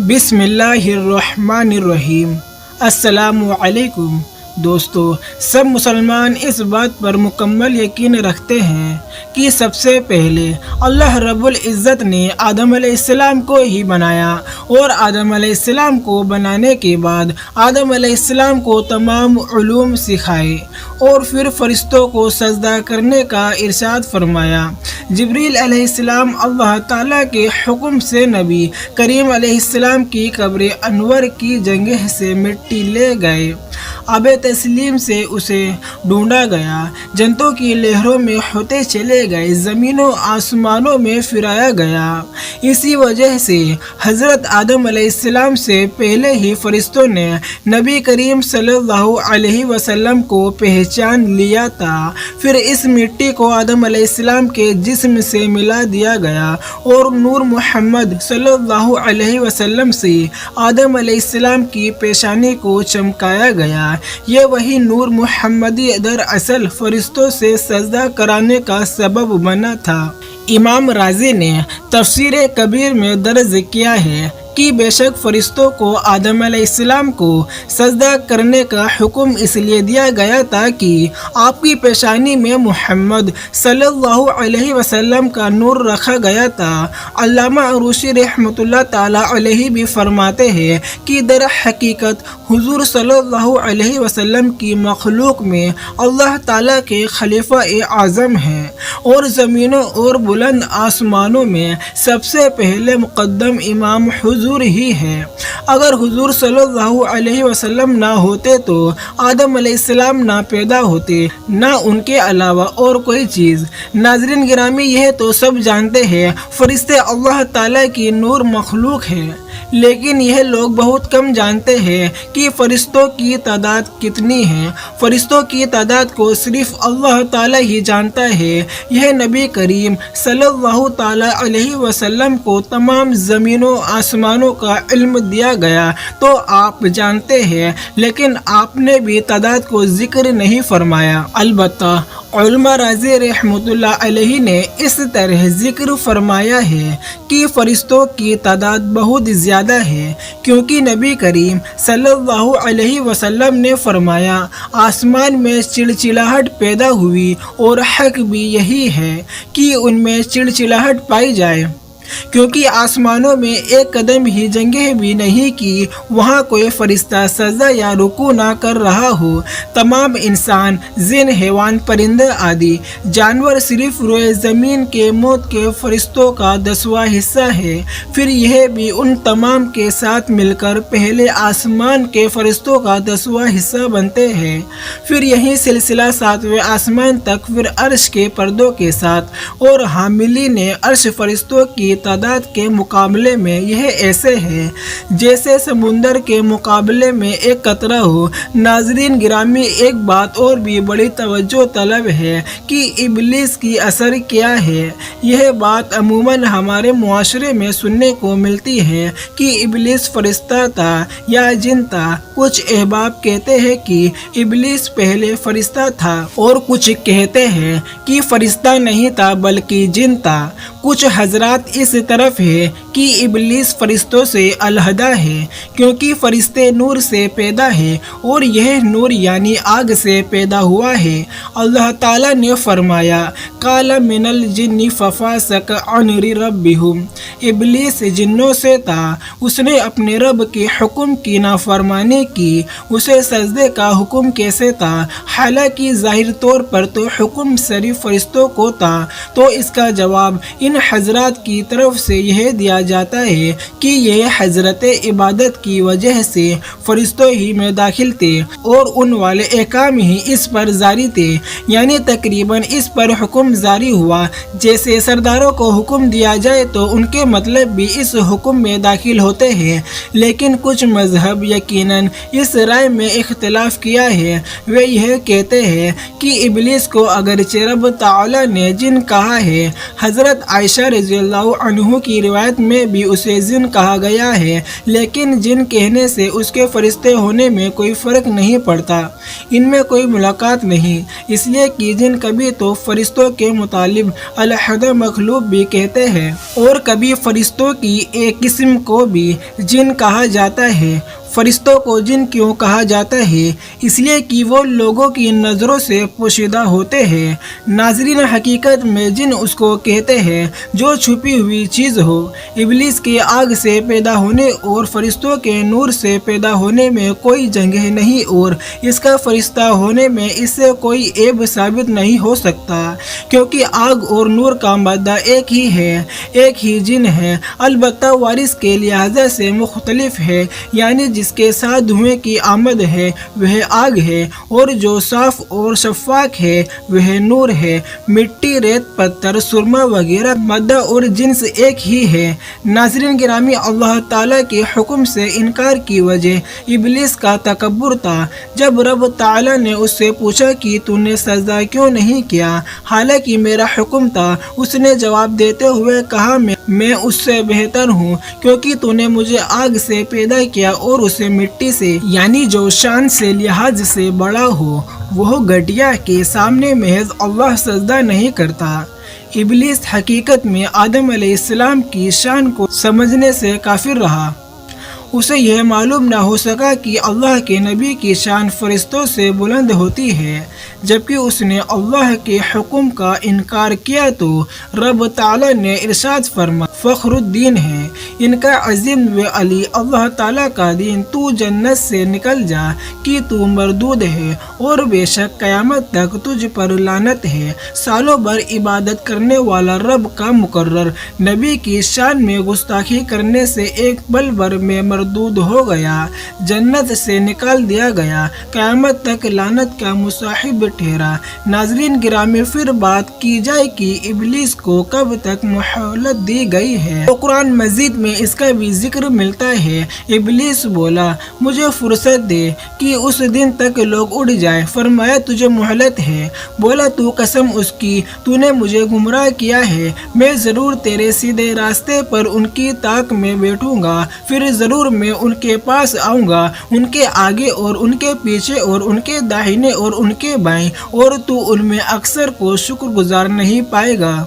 بسم اللہ الرحمن الرحیم۔ السلام علیکم دوستو، سب مسلمان اس بات پر مکمل یقین رکھتے ہیں کہ سب سے پہلے اللہ رب العزت نے آدم علیہ السلام کو ہی بنایا، اور آدم علیہ السلام کو بنانے کے بعد آدم علیہ السلام کو تمام علوم سکھائے اور پھر فرشتوں کو سجدہ کرنے کا ارشاد فرمایا۔ جبریل علیہ السلام اللہ تعالیٰ کے حکم سے نبی کریم علیہ السلام کی قبر انور کی جگہ سے مٹی لے گئے، آب تسلیم سے اسے ڈھونڈا گیا، جنتوں کی لہروں میں ہوتے چلے گئے، زمینوں آسمانوں میں پھرایا گیا۔ اسی وجہ سے حضرت آدم علیہ السلام سے پہلے ہی فرشتوں نے نبی کریم صلی اللہ علیہ وسلم کو پہچان لیا تھا۔ پھر اس مٹی کو آدم علیہ السلام کے جسم سے ملا دیا گیا اور نور محمد صلی اللہ علیہ وسلم سے آدم علیہ السلام کی پیشانی کو چمکایا گیا۔ یہ وہی نور محمدی دراصل فرشتوں سے سجدہ کرانے کا سبب بنا تھا۔ امام رازی نے تفسیر کبیر میں درج کیا ہے کہ بے شک فرشتوں کو آدم علیہ السلام کو سجدہ کرنے کا حکم اس لیے دیا گیا تھا کہ آپ کی پیشانی میں محمد صلی اللہ علیہ وسلم کا نور رکھا گیا تھا۔ علامہ عروسی رحمۃ اللہ تعالیٰ علیہ بھی فرماتے ہیں کہ در حقیقت حضور صلی اللہ علیہ وسلم کی مخلوق میں اللہ تعالیٰ کے خلیفہ اعظم ہیں، اور زمینوں اور بلند آسمانوں میں سب سے پہلے مقدم امام حضور ہی ہے۔ اگر حضور صلی اللہ علیہ وسلم نہ ہوتے تو آدم علیہ السلام نہ پیدا ہوتے، نہ ان کے علاوہ اور کوئی چیز۔ ناظرین گرامی، یہ تو سب جانتے ہیں فرشتے اللہ تعالیٰ کی نور مخلوق ہے، لیکن یہ لوگ بہت کم جانتے ہیں کہ فرشتوں کی تعداد کتنی ہے۔ فرشتوں کی تعداد کو صرف اللہ تعالیٰ ہی جانتا ہے۔ یہ نبی کریم صلی اللہ تعالیٰ علیہ وسلم کو تمام زمینوں آسمانوں کا علم دیا گیا تو آپ جانتے ہیں، لیکن آپ نے بھی تعداد کو ذکر نہیں فرمایا۔ البتہ علماء رازی رحمۃ اللہ علیہ نے اس طرح ذکر فرمایا ہے کہ فرشتوں کی تعداد بہت زیادہ ہے، کیونکہ نبی کریم صلی اللہ علیہ وسلم نے فرمایا، آسمان میں چڑچڑاہٹ پیدا ہوئی اور حق بھی یہی ہے کہ ان میں چڑچڑاہٹ پائی جائے، کیونکہ آسمانوں میں ایک قدم ہی جگہ بھی نہیں کہ وہاں کوئی فرشتہ سجدہ یا رکوع نہ کر رہا ہو۔ تمام انسان، جن، حیوان، پرندے آدی جانور صرف روئے زمین کے موت کے فرشتوں کا 10واں حصہ ہے۔ پھر یہ بھی ان تمام کے ساتھ مل کر پہلے آسمان کے فرشتوں کا 10واں حصہ بنتے ہیں۔ پھر یہی سلسلہ 7ویں آسمان تک، پھر عرش کے پردوں کے ساتھ، اور حاملین عرش فرشتوں کی تعداد کے مقابلے میں یہ ایسے ہے جیسے سمندر کے مقابلے میں ایک قطرہ ہو۔ ناظرین گرامی، ایک بات اور بھی بڑی توجہ طلب ہے کہ ابلیس کی اثر کیا ہے۔ یہ بات عموماً ہمارے معاشرے میں سننے کو ملتی ہے کہ ابلیس فرشتہ تھا یا جن تھا۔ کچھ احباب کہتے ہیں کہ ابلیس پہلے فرشتہ تھا، اور کچھ کہتے ہیں کہ فرشتہ نہیں تھا بلکہ جن تھا۔ کچھ حضرات اس طرف ہے کہ ابلیس فرشتوں سے علیحدہ ہے، کیونکہ فرشتے نور سے پیدا ہے اور یہ نور یعنی آگ سے پیدا ہوا ہے۔ اللہ تعالیٰ نے فرمایا، قال من الجن ففسق عن ربهم، ابلیس جنوں سے تھا، اس نے اپنے رب کے حکم کی نافرمانی کی۔ اسے سجدے کا حکم کیسے تھا؟ حالانکہ ظاہر طور پر تو حکم صرف فرشتوں کو تھا۔ تو اس کا جواب ان حضرات کی طرف سے یہ دیا جاتا ہے کہ یہ حضرت عبادت کی وجہ سے فرشتوں ہی میں داخل تھے، اور ان والے احکام ہی اس پر جاری تھے، یعنی تقریباً اس پر حکم جاری ہوا۔ جیسے سرداروں کو حکم دیا جائے تو ان کے مطلب بھی اس حکم میں داخل ہوتے ہیں، لیکن کچھ مذہب یقیناً اس رائے میں اختلاف کیا ہے۔ وہ یہ کہتے ہیں کہ ابلیس کو اگرچہ رب تعالیٰ نے جن کہا ہے، حضرت عائشہ رضی اللہ عنہ کی روایت میں میں بھی اسے جن کہا گیا ہے، لیکن جن کہنے سے اس کے فرشتے ہونے میں کوئی فرق نہیں پڑتا، ان میں کوئی ملاقات نہیں، اس لیے کہ جن کبھی تو فرشتوں کے مطالب علیحدہ مخلوق بھی کہتے ہیں، اور کبھی فرشتوں کی ایک قسم کو بھی جن کہا جاتا ہے۔ فرشتوں کو جن کیوں کہا جاتا ہے؟ اس لیے کہ وہ لوگوں کی نظروں سے پوشیدہ ہوتے ہیں۔ ناظرین، حقیقت میں جن اس کو کہتے ہیں جو چھپی ہوئی چیز ہو۔ ابلیس کے آگ سے پیدا ہونے اور فرشتوں کے نور سے پیدا ہونے میں کوئی جگہ نہیں، اور اس کا فرشتہ ہونے میں اس سے کوئی عیب ثابت نہیں ہو سکتا، کیونکہ آگ اور نور کا مادہ ایک ہی ہے، ایک ہی جن ہے، البتہ وارث کے لحاظ سے مختلف ہے، یعنی جس کے ساتھ دھوئیں کی آمد ہے وہ آگ ہے، اور جو صاف اور شفاف ہے وہ نور ہے۔ مٹی، ریت، پتھر، سرما وغیرہ مادہ اور جنس ایک ہی ہے۔ ناظرین گرامی، اللہ تعالیٰ کے حکم سے انکار کی وجہ ابلیس کا تکبر تھا۔ جب رب تعالیٰ نے اس سے پوچھا کہ تو نے سجدہ کیوں نہیں کیا حالانکہ میرا حکم تھا، اس نے جواب دیتے ہوئے کہا، میں اس سے بہتر ہوں، کیونکہ تو نے مجھے آگ سے پیدا کیا اور اسے مٹی سے، یعنی جو شان سے لحاظ سے بڑا ہو۔ وہ گھٹیا کے سامنے محض اللہ سجدہ نہیں کرتا۔ ابلیس حقیقت میں آدم علیہ السلام کی شان کو سمجھنے سے کافر رہا۔ اسے یہ معلوم نہ ہو سکا کہ اللہ کے نبی کی شان فرشتوں سے بلند ہوتی ہے۔ جبکہ اس نے اللہ کے حکم کا انکار کیا تو رب تعالیٰ نے ارشاد فرمایا، فخر الدین ہے ان کا عظیم و علی اللہ تعالیٰ کا دین، تو جنت سے نکل جا کہ تو مردود ہے، اور بے شک قیامت تک تجھ پر لعنت ہے۔ سالوں بھر عبادت کرنے والا رب کا مقرر نبی کی شان میں گستاخی کرنے سے ایک پل بھر میں مردود ہو گیا، جنت سے نکال دیا گیا، قیامت تک لعنت کا مصاحب ٹھہرا۔ ناظرین گرامی، پھر بات کی جائے کہ ابلیس کو کب تک مہلت دی گئی ہے، تو قرآن مجید میں اس کا بھی ذکر ملتا ہے۔ ابلیس بولا، مجھے فرصت دے کہ اس دن تک لوگ اڑ جائیں۔ فرمایا، تجھے مہلت ہے۔ بولا، تو قسم اس کی تو نے مجھے گمراہ کیا ہے، میں ضرور تیرے سیدھے راستے پر ان کی طاق میں بیٹھوں گا، پھر ضرور میں ان کے پاس آؤں گا، ان کے آگے اور ان کے پیچھے اور ان کے داہنے اور ان کے بائیں، اور تو ان میں اکثر کو شکر گزار نہیں پائے گا۔